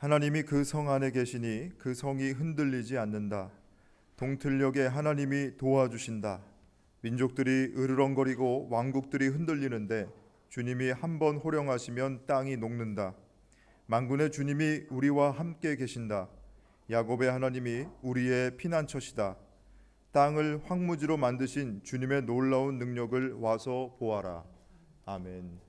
하나님이 그 성 안에 계시니 그 성이 흔들리지 않는다. 동틀녘에 하나님이 도와주신다. 민족들이 으르렁거리고 왕국들이 흔들리는데 주님이 한번 호령하시면 땅이 녹는다. 만군의 주님이 우리와 함께 계신다. 야곱의 하나님이 우리의 피난처시다. 땅을 황무지로 만드신 주님의 놀라운 능력을 와서 보아라. 아멘.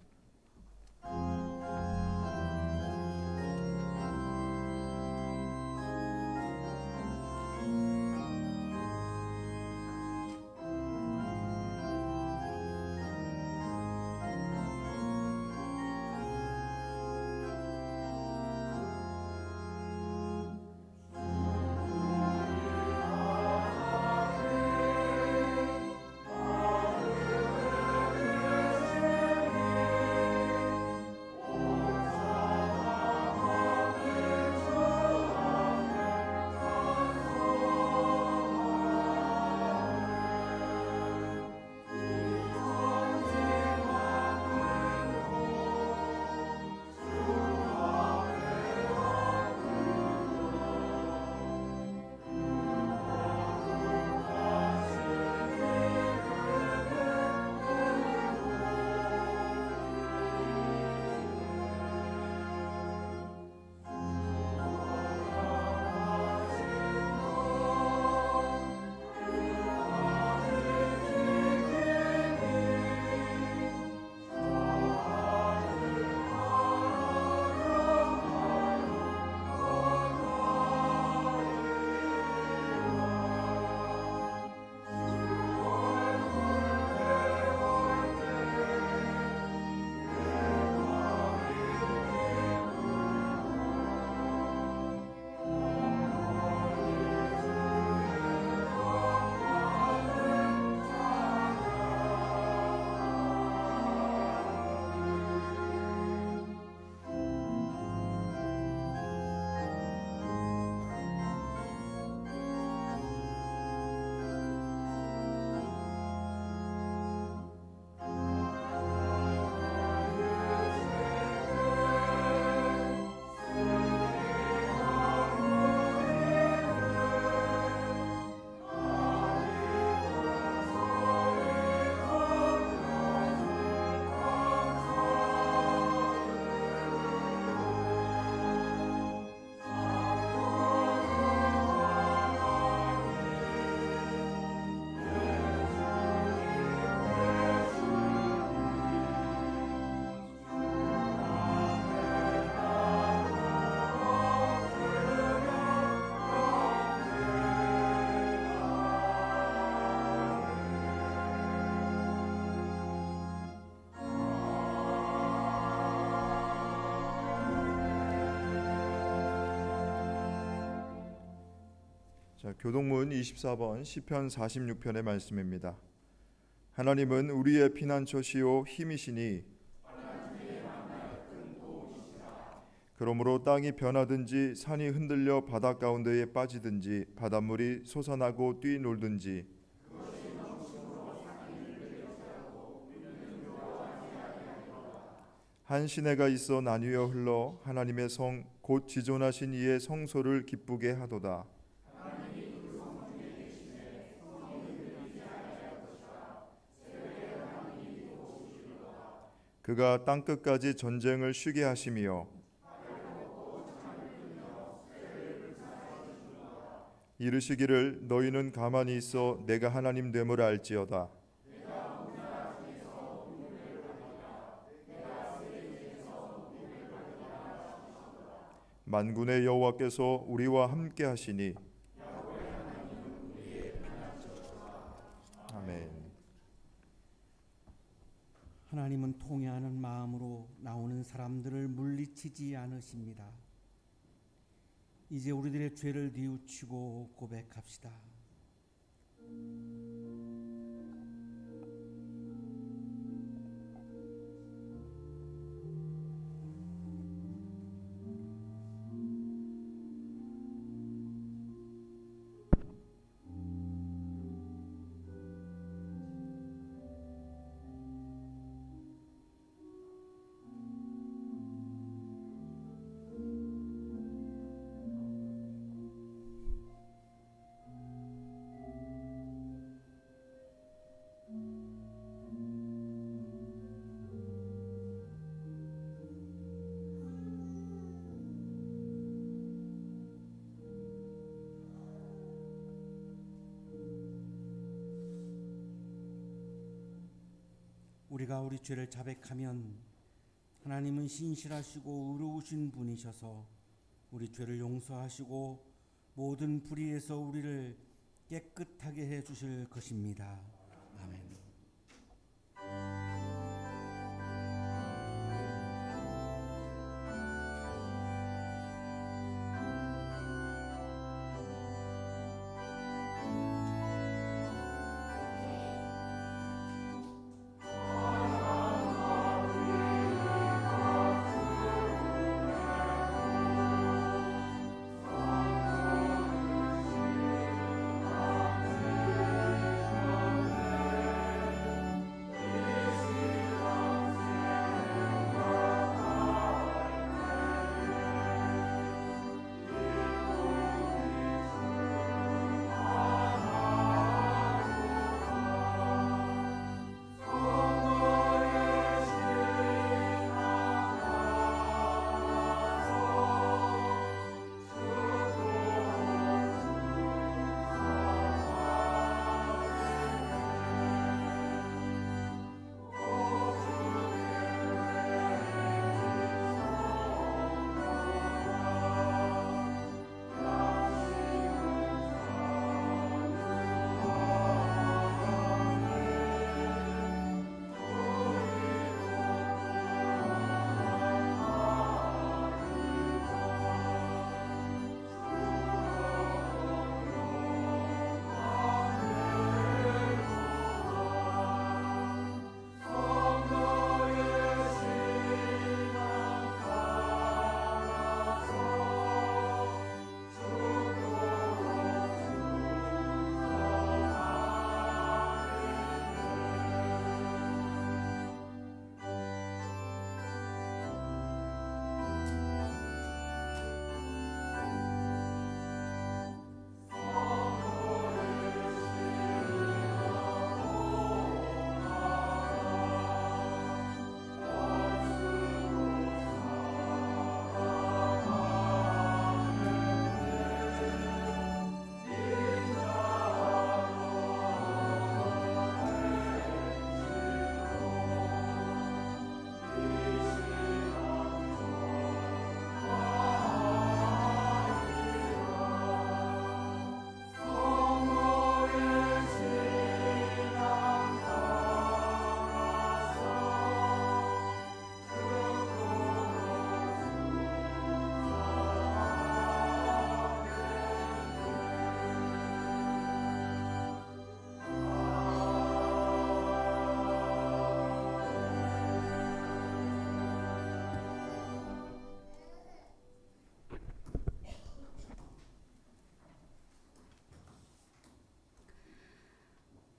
교동문 24번 시편 46편의 말씀입니다. 하나님은 우리의 피난처시요 힘이시니 그러므로 땅이 변하든지 산이 흔들려 바다 가운데에 빠지든지 바닷물이 솟아나고 뛰놀든지 한 시내가 있어 나뉘어 흘러 하나님의 성 곧 지존하신 이의 성소를 기쁘게 하도다. 그가 땅끝까지 전쟁을 쉬게 하시며 이르시기를 너희는 가만히 있어 내가 하나님 됨을 알지어다. 만군의 여호와께서 우리와 함께 하시니 아멘. 하나님은 통회하는 마음으로 나오는 사람들을 물리치지 않으십니다. 이제 우리들의 죄를 뉘우치고 고백합시다. 우리가 우리 죄를 자백하면 하나님은 신실하시고 의로우신 분이셔서 우리 죄를 용서하시고 모든 불의에서 우리를 깨끗하게 해 주실 것입니다. 아멘.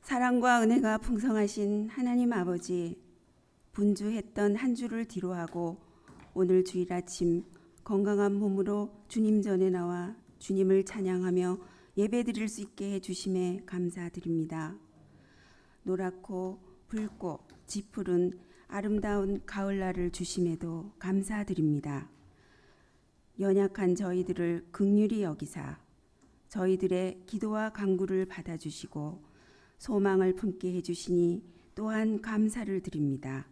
사랑과 은혜가 풍성하신 하나님 아버지, 분주했던 한 주를 뒤로하고 오늘 주일 아침 건강한 몸으로 주님 전에 나와 주님을 찬양하며 예배드릴 수 있게 해주심에 감사드립니다. 노랗고 붉고 지푸른 아름다운 가을날을 주심에도 감사드립니다. 연약한 저희들을 긍휼히 여기사 저희들의 기도와 간구를 받아주시고 소망을 품게 해주시니 또한 감사를 드립니다.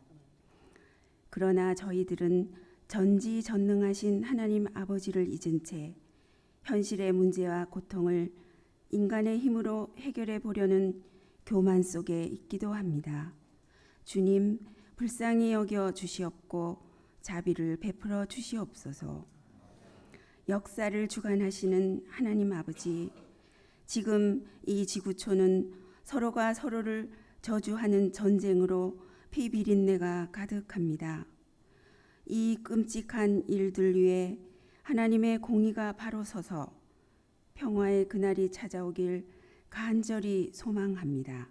그러나 저희들은 전지전능하신 하나님 아버지를 잊은 채 현실의 문제와 고통을 인간의 힘으로 해결해 보려는 교만 속에 있기도 합니다. 주님, 불쌍히 여겨 주시옵고 자비를 베풀어 주시옵소서. 역사를 주관하시는 하나님 아버지, 지금 이 지구촌은 서로가 서로를 저주하는 전쟁으로 피비린내가 가득합니다. 이 끔찍한 일들 위에 하나님의 공의가 바로 서서 평화의 그날이 찾아오길 간절히 소망합니다.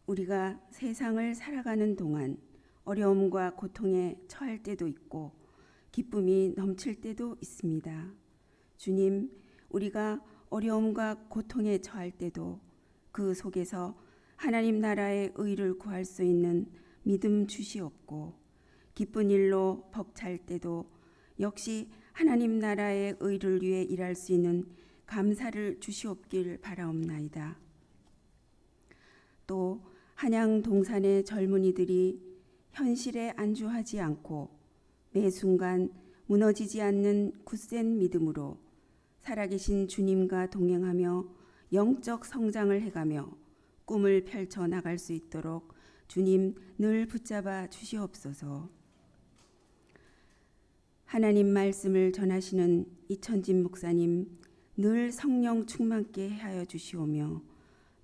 우리가 세상을 살아가는 동안 어려움과 고통에 처할 때도 있고 기쁨이 넘칠 때도 있습니다. 주님, 우리가 어려움과 고통에 처할 때도 그 속에서 하나님 나라의 의를 구할 수 있는 믿음 주시옵고 기쁜 일로 벅찰 때도 역시 하나님 나라의 의를 위해 일할 수 있는 감사를 주시옵길 바라옵나이다. 또 한양 동산의 젊은이들이 현실에 안주하지 않고 매 순간 무너지지 않는 굳센 믿음으로 살아계신 주님과 동행하며 영적 성장을 해가며 꿈을 펼쳐 나갈 수 있도록 주님 늘 붙잡아 주시옵소서. 하나님 말씀을 전하시는 이천진 목사님 늘 성령 충만케 하여 주시오며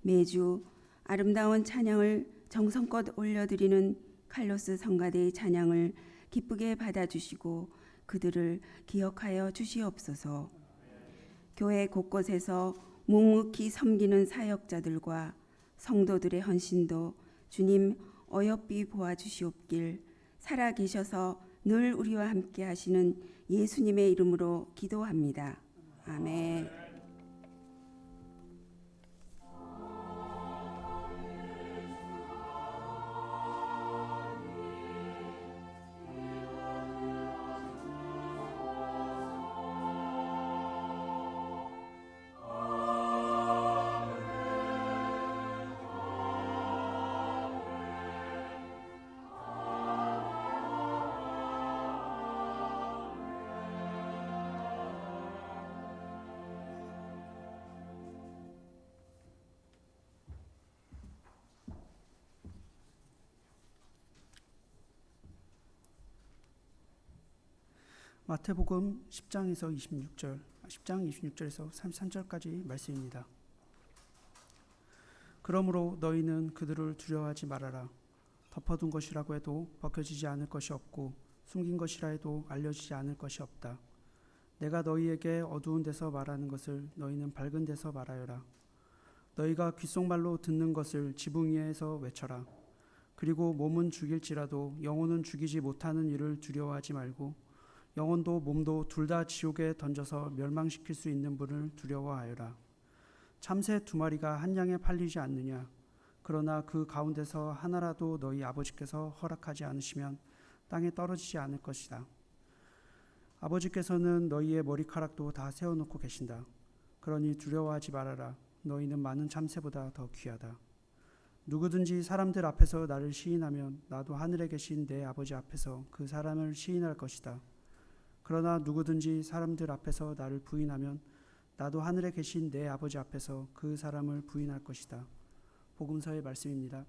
매주 아름다운 찬양을 정성껏 올려드리는 칼로스 성가대의 찬양을 기쁘게 받아주시고 그들을 기억하여 주시옵소서. 교회 곳곳에서 묵묵히 섬기는 사역자들과 성도들의 헌신도 주님 어여삐 보아주시옵길 살아계셔서 늘 우리와 함께 하시는 예수님의 이름으로 기도합니다. 아멘. 마태복음 10장에서 26절에서 33절까지 말씀입니다. 그러므로 너희는 그들을 두려워하지 말아라. 덮어둔 것이라고 해도 벗겨지지 않을 것이 없고 숨긴 것이라 해도 알려지지 않을 것이 없다. 내가 너희에게 어두운 데서 말하는 것을 너희는 밝은 데서 말하여라. 너희가 귓속말로 듣는 것을 지붕 위에서 외쳐라. 그리고 몸은 죽일지라도 영혼은 죽이지 못하는 일을 두려워하지 말고 영혼도 몸도 둘 다 지옥에 던져서 멸망시킬 수 있는 분을 두려워하여라. 참새 2마리가 한 양에 팔리지 않느냐. 그러나 그 가운데서 하나라도 너희 아버지께서 허락하지 않으시면 땅에 떨어지지 않을 것이다. 아버지께서는 너희의 머리카락도 다 세워놓고 계신다. 그러니 두려워하지 말아라. 너희는 많은 참새보다 더 귀하다. 누구든지 사람들 앞에서 나를 시인하면 나도 하늘에 계신 내 아버지 앞에서 그 사람을 시인할 것이다. 그러나 누구든지 사람들 앞에서 나를 부인하면 나도 하늘에 계신 내 아버지 앞에서 그 사람을 부인할 것이다. 복음서의 말씀입니다.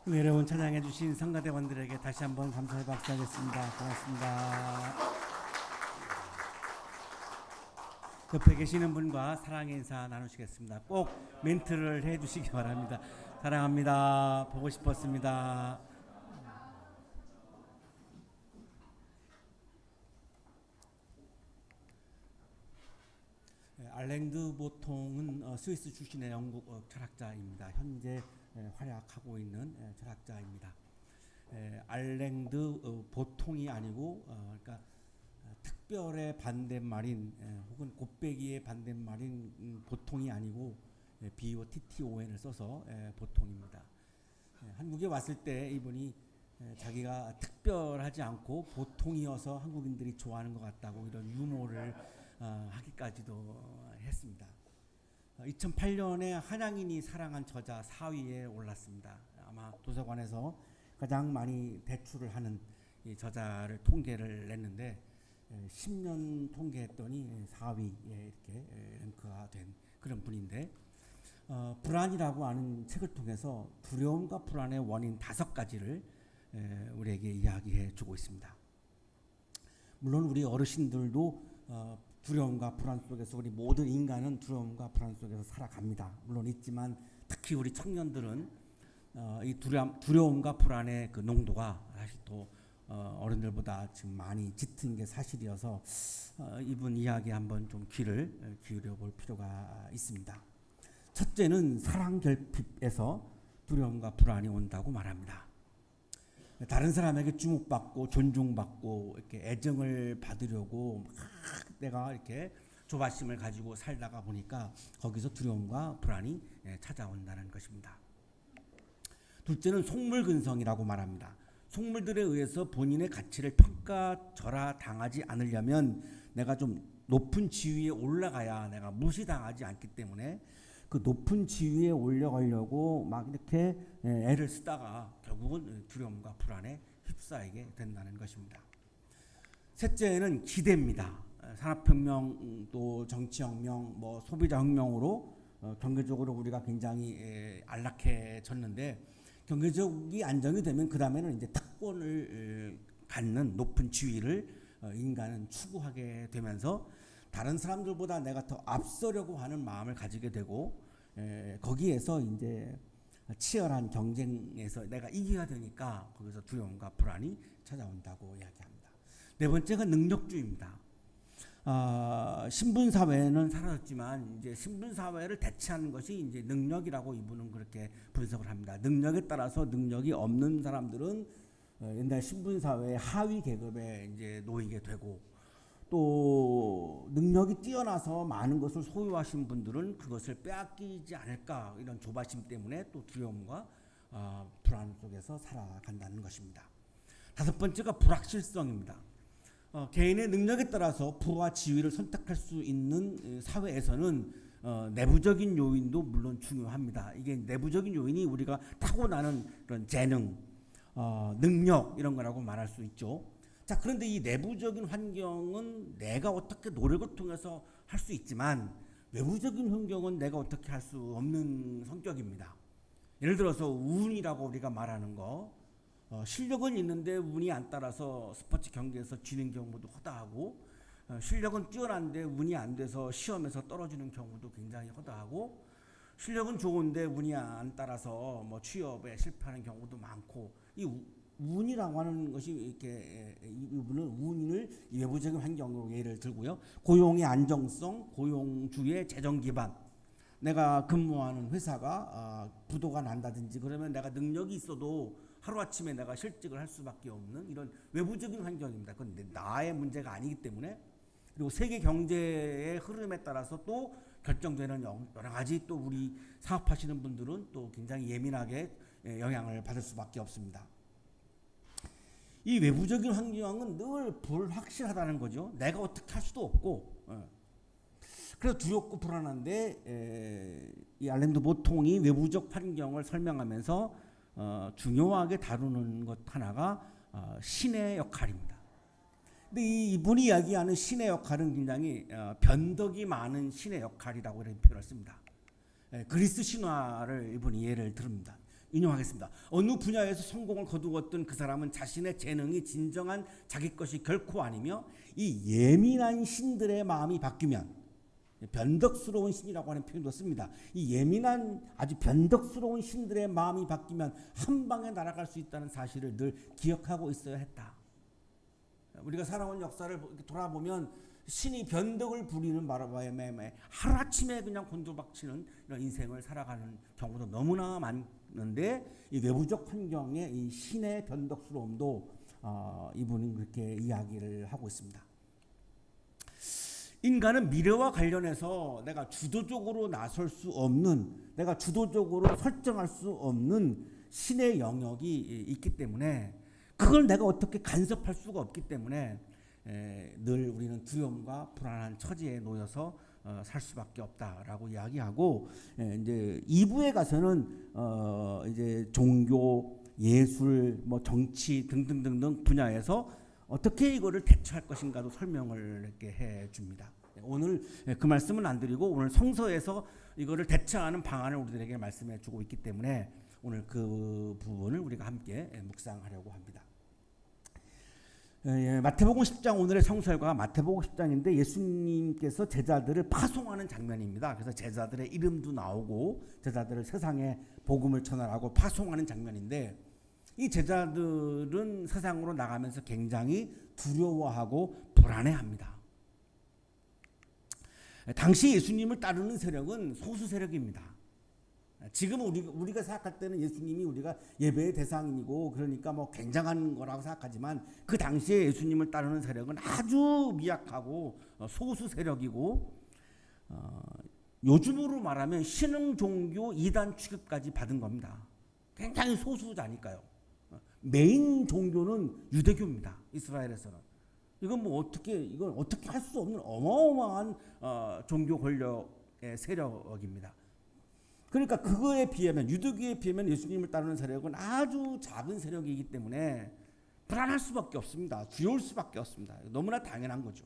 외로운 찬양해 주신 성가대원들에게 다시 한번 감사의 박수하겠습니다. 고맙습니다. 옆에 계시는 분과 사랑의 인사 나누시겠습니다. 꼭 멘트를 해 주시기 바랍니다. 사랑합니다. 보고 싶었습니다. 알랭드 보통은 스위스 출신의 영국 철학자입니다. 현재 활약하고 있는 철학자입니다. 알랭드 보통이 아니고 그러니까 특별의 반대말인 혹은 곱빼기의 반대말인 보통이 아니고 BOTTON을 써서 보통입니다. 한국에 왔을 때 이분이 자기가 특별하지 않고 보통이어서 한국인들이 좋아하는 것 같다고 이런 유머를 하기까지도 했습니다. 2008년에 한양인이 사랑한 저자 4위에 올랐습니다. 아마 도서관에서 가장 많이 대출을 하는 이 저자를 통계를 냈는데 10년 통계했더니 4위에 이렇게 랭크가 된 그런 분인데 불안이라고 하는 책을 통해서 두려움과 불안의 원인 5가지를 우리에게 이야기해 주고 있습니다. 물론 우리 어르신들도 두려움과 불안 속에서 우리 모든 인간은 두려움과 불안 속에서 살아갑니다. 물론 있지만 특히 우리 청년들은 이 두려움과 불안의 그 농도가 사실 또 어른들보다 지금 많이 짙은 게 사실이어서 이분 이야기 한번 좀 귀를 기울여 볼 필요가 있습니다. 첫째는 사랑 결핍에서 두려움과 불안이 온다고 말합니다. 다른 사람에게 주목받고 존중받고 이렇게 애정을 받으려고 막 내가 이렇게 조바심을 가지고 살다가 보니까 거기서 두려움과 불안이 찾아온다는 것입니다. 둘째는 속물근성이라고 말합니다. 속물들에 의해서 본인의 가치를 평가절하 당하지 않으려면 내가 좀 높은 지위에 올라가야 내가 무시당하지 않기 때문에 그 높은 지위에 올라가려고 막 이렇게 애를 쓰다가 결국은 두려움과 불안에 휩싸이게 된다는 것입니다. 셋째는 기대입니다. 산업혁명 또 정치혁명 뭐 소비자혁명으로 경제적으로 우리가 굉장히 안락해졌는데 경제적이 안정이 되면 그 다음에는 이제 특권을 갖는 높은 지위를 인간은 추구하게 되면서 다른 사람들보다 내가 더 앞서려고 하는 마음을 가지게 되고 거기에서 이제 치열한 경쟁에서 내가 이겨야 되니까 거기서 두려움과 불안이 찾아온다고 이야기합니다. 네 번째가 능력주의입니다. 신분 사회는 사라졌지만 이제 신분 사회를 대체하는 것이 이제 능력이라고 이분은 그렇게 분석을 합니다. 능력에 따라서 능력이 없는 사람들은 옛날 신분 사회의 하위 계급에 이제 놓이게 되고 또 능력이 뛰어나서 많은 것을 소유하신 분들은 그것을 빼앗기지 않을까 이런 조바심 때문에 또 두려움과 불안 속에서 살아간다는 것입니다. 다섯 번째가 불확실성입니다. 개인의 능력에 따라서 부와 지위를 선택할 수 있는 사회에서는 내부적인 요인도 물론 중요합니다. 이게 내부적인 요인이 우리가 타고나는 그런 재능, 능력 이런 거라고 말할 수 있죠. 자, 그런데 이 내부적인 환경은 내가 어떻게 노력을 통해서 할 수 있지만 외부적인 환경은 내가 어떻게 할 수 없는 성격입니다. 예를 들어서 운이라고 우리가 말하는 거 실력은 있는데 운이 안 따라서 스포츠 경기에서 지는 경우도 허다하고 실력은 뛰어난데 운이 안 돼서 시험에서 떨어지는 경우도 굉장히 허다하고 실력은 좋은데 운이 안 따라서 뭐 취업에 실패하는 경우도 많고 이 운이라고 하는 것이 이렇게 이 부분은 운을 외부적인 환경으로 예를 들고요. 고용의 안정성, 고용주의 재정 기반. 내가 근무하는 회사가 부도가 난다든지 그러면 내가 능력이 있어도 하루아침에 내가 실직을 할 수밖에 없는 이런 외부적인 환경입니다. 그건 나의 문제가 아니기 때문에 그리고 세계 경제의 흐름에 따라서 또 결정되는 여러 가지 또 우리 사업하시는 분들은 또 굉장히 예민하게 영향을 받을 수밖에 없습니다. 이 외부적인 환경은 늘 불확실하다는 거죠. 내가 어떻게 할 수도 없고 그래서 두렵고 불안한데 이 알랭드 보통이 외부적 환경을 설명하면서 중요하게 다루는 것 하나가 신의 역할입니다. 근데 이분이 이야기하는 신의 역할은 굉장히 변덕이 많은 신의 역할이라고 이런 표현을 씁니다. 그리스 신화를 이분이 예를 듭니다. 인용하겠습니다. 어느 분야에서 성공을 거두었던 그 사람은 자신의 재능이 진정한 자기 것이 결코 아니며 이 예민한 신들의 마음이 바뀌면, 변덕스러운 신이라고 하는 표현도 씁니다. 이 예민한 아주 변덕스러운 신들의 마음이 바뀌면 한 방에 날아갈 수 있다는 사실을 늘 기억하고 있어야 했다. 우리가 살아온 역사를 돌아보면 신이 변덕을 부리는 바람에 하루아침에 그냥 곤두박치는 이런 인생을 살아가는 경우도 너무나 많은데, 이 외부적 환경의 이 신의 변덕스러움도 이분은 그렇게 이야기를 하고 있습니다. 인간은 미래와 관련해서 내가 주도적으로 나설 수 없는, 내가 주도적으로 설정할 수 없는 신의 영역이 있기 때문에, 그걸 내가 어떻게 간섭할 수가 없기 때문에 늘 우리는 두려움과 불안한 처지에 놓여서 살 수밖에 없다라고 이야기하고, 이제 2부에 가서는 이제 종교, 예술, 뭐 정치 등등등등 분야에서 어떻게 이거를 대처할 것인가도 설명을 이렇게 해 줍니다. 오늘 그 말씀은 안 드리고 오늘 성서에서 이거를 대처하는 방안을 우리들에게 말씀해 주고 있기 때문에 오늘 그 부분을 우리가 함께 묵상하려고 합니다. 마태복음 10장, 오늘의 성서가 마태복음 10장인데 예수님께서 제자들을 파송하는 장면입니다. 그래서 제자들의 이름도 나오고 제자들을 세상에 복음을 전하라고 파송하는 장면인데, 이 제자들은 세상으로 나가면서 굉장히 두려워하고 불안해합니다. 당시 예수님을 따르는 세력은 소수 세력입니다. 지금 우리가 생각할 때는 예수님이 우리가 예배의 대상이고 그러니까 뭐 굉장한 거라고 생각하지만, 그 당시에 예수님을 따르는 세력은 아주 미약하고 소수 세력이고, 요즘으로 말하면 신흥 종교 이단 취급까지 받은 겁니다. 굉장히 소수자니까요. 메인 종교는 유대교입니다. 이스라엘에서는. 이건 어떻게 할 수 없는 어마어마한 종교 권력의 세력입니다. 그러니까 그거에 비하면, 유대교에 비하면 예수님을 따르는 세력은 아주 작은 세력이기 때문에 불안할 수밖에 없습니다. 두려울 수밖에 없습니다. 너무나 당연한 거죠.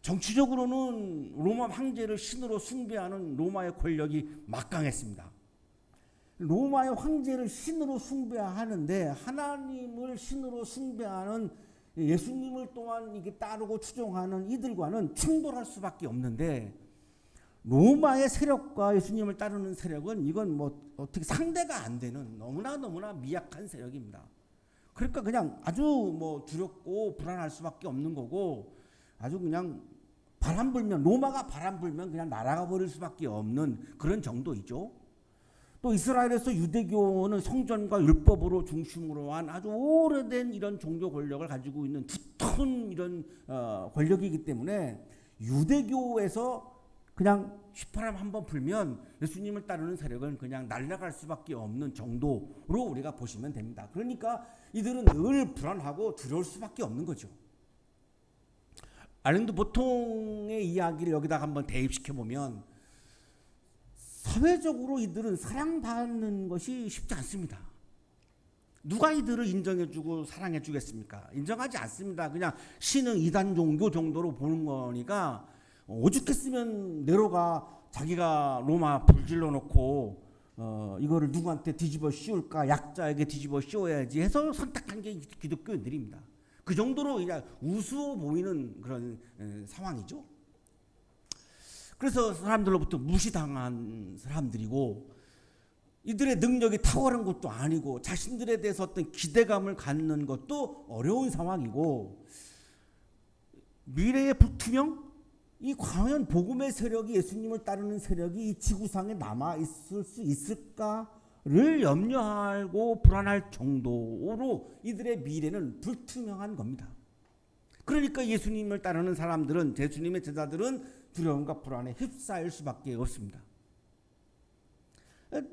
정치적으로는 로마 황제를 신으로 숭배하는 로마의 권력이 막강했습니다. 로마의 황제를 신으로 숭배하는데, 하나님을 신으로 숭배하는 예수님을 또한 이게 따르고 추종하는 이들과는 충돌할 수밖에 없는데, 로마의 세력과 예수님을 따르는 세력은 이건 뭐 어떻게 상대가 안 되는 너무나 미약한 세력입니다. 그러니까 그냥 아주 뭐 두렵고 불안할 수밖에 없는 거고, 아주 그냥 로마가 바람 불면 그냥 날아가 버릴 수밖에 없는 그런 정도이죠. 또 이스라엘에서 유대교는 성전과 율법으로 중심으로 한 아주 오래된 이런 종교 권력을 가지고 있는 두터운 이런 권력이기 때문에, 유대교에서 그냥 휘파람 한번 불면 예수님을 따르는 세력은 그냥 날아갈 수밖에 없는 정도로 우리가 보시면 됩니다. 그러니까 이들은 늘 불안하고 두려울 수밖에 없는 거죠. 아일랜드 보통의 이야기를 여기다가 한번 대입시켜 보면, 사회적으로 이들은 사랑받는 것이 쉽지 않습니다. 누가 이들을 인정해주고 사랑해주겠습니까? 인정하지 않습니다. 그냥 신흥 이단 종교 정도로 보는 거니까, 오죽했으면 네로가 자기가 로마 불질러 놓고 이거를 누구한테 뒤집어 씌울까, 약자에게 뒤집어 씌워야지 해서 선택한 게 기독교인들입니다. 그 정도로 그냥 우스워 보이는 그런 상황이죠. 그래서 사람들로부터 무시당한 사람들이고, 이들의 능력이 탁월한 것도 아니고 자신들에 대해서 어떤 기대감을 갖는 것도 어려운 상황이고, 미래의 불투명? 이 과연 복음의 세력이, 예수님을 따르는 세력이 이 지구상에 남아 있을 수 있을까를 염려하고 불안할 정도로 이들의 미래는 불투명한 겁니다. 그러니까 예수님을 따르는 사람들은, 예수님의 제자들은 두려움과 불안에 휩싸일 수밖에 없습니다.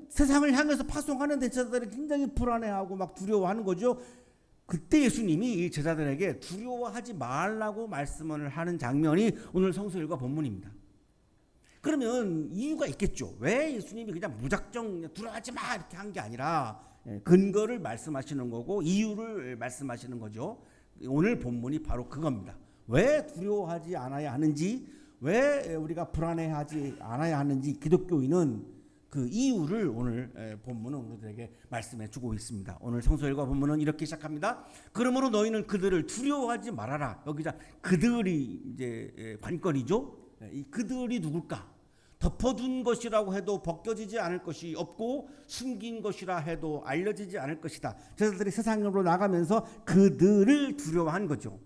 세상을 향해서 파송하는 제자들이 굉장히 불안해하고 막 두려워하는 거죠. 그때 예수님이 이 제자들에게 두려워하지 말라고 말씀을 하는 장면이 오늘 성서 1과 본문입니다. 그러면 이유가 있겠죠. 왜 예수님이 그냥 무작정 두려워하지 마 이렇게 한 게 아니라 근거를 말씀하시는 거고 이유를 말씀하시는 거죠. 오늘 본문이 바로 그겁니다. 왜 두려워하지 않아야 하는지, 왜 우리가 불안해하지 않아야 하는지 기독교인은 그 이유를 오늘 본문은 우리들에게 말씀해 주고 있습니다. 오늘 성서일과 본문은 이렇게 시작합니다. 그러므로 너희는 그들을 두려워하지 말아라. 여기 그들이 이제 관건이죠. 이 그들이 누굴까? 덮어둔 것이라고 해도 벗겨지지 않을 것이 없고 숨긴 것이라 해도 알려지지 않을 것이다. 제자들이 세상으로 나가면서 그들을 두려워한 거죠.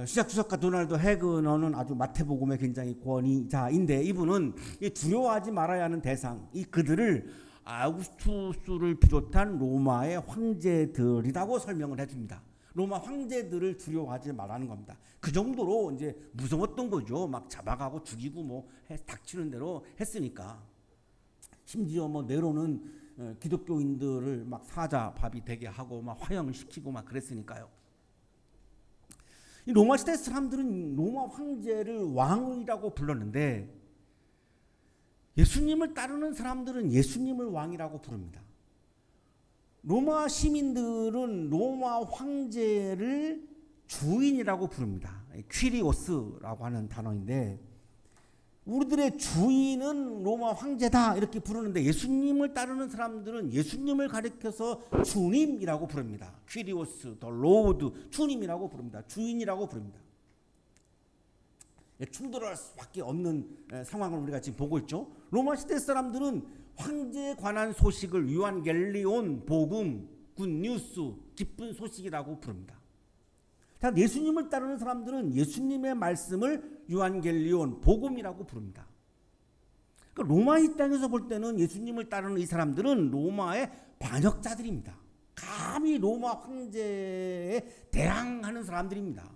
시작주석가 도널드 해그너는 아주 마태복음의 굉장히 권위자인데 이분은 이 두려워하지 말아야 하는 대상, 이 그들을 아우구스투스를 비롯한 로마의 황제들이라고 설명을 해줍니다. 로마 황제들을 두려워하지 말라는 겁니다. 그 정도로 이제 무서웠던 거죠. 막 잡아가고 죽이고 뭐 닥치는 대로 했으니까. 심지어 뭐 네로는 기독교인들을 막 사자밥이 되게 하고 막 화형을 시키고 막 그랬으니까요. 이 로마 시대 사람들은 로마 황제를 왕이라고 불렀는데 예수님을 따르는 사람들은 예수님을 왕이라고 부릅니다. 로마 시민들은 로마 황제를 주인이라고 부릅니다. 퀴리오스라고 하는 단어인데 우리들의 주인은 로마 황제다 이렇게 부르는데 예수님을 따르는 사람들은 예수님을 가리켜서 주님이라고 부릅니다. 퀴리오스, 더 로드, 주님이라고 부릅니다. 주인이라고 부릅니다. 충돌할 수밖에 없는 상황을 우리가 지금 보고 있죠. 로마 시대 사람들은 황제에 관한 소식을 유한겔리온, 복음, 굿뉴스, 기쁜 소식이라고 부릅니다. 자, 예수님을 따르는 사람들은 예수님의 말씀을 유한겔리온, 복음이라고 부릅니다. 그러니까 로마 입장에서 볼 때는 예수님을 따르는 이 사람들은 로마의 반역자들입니다. 감히 로마 황제에 대항하는 사람들입니다.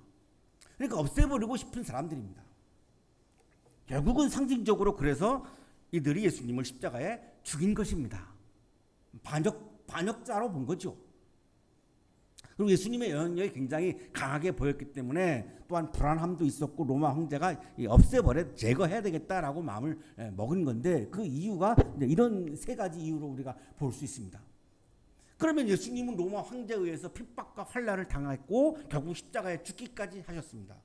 그러니까 없애버리고 싶은 사람들입니다. 결국은 상징적으로 그래서 이들이 예수님을 십자가에 죽인 것입니다. 반역자로 본 거죠. 그리고 예수님의 영향력이 굉장히 강하게 보였기 때문에 또한 불안함도 있었고 로마 황제가 제거해야 되겠다라고 마음을 먹은 건데 그 이유가 이런 세 가지 이유로 우리가 볼 수 있습니다. 그러면 예수님은 로마 황제에 의해서 핍박과 환난을 당했고 결국 십자가에 죽기까지 하셨습니다.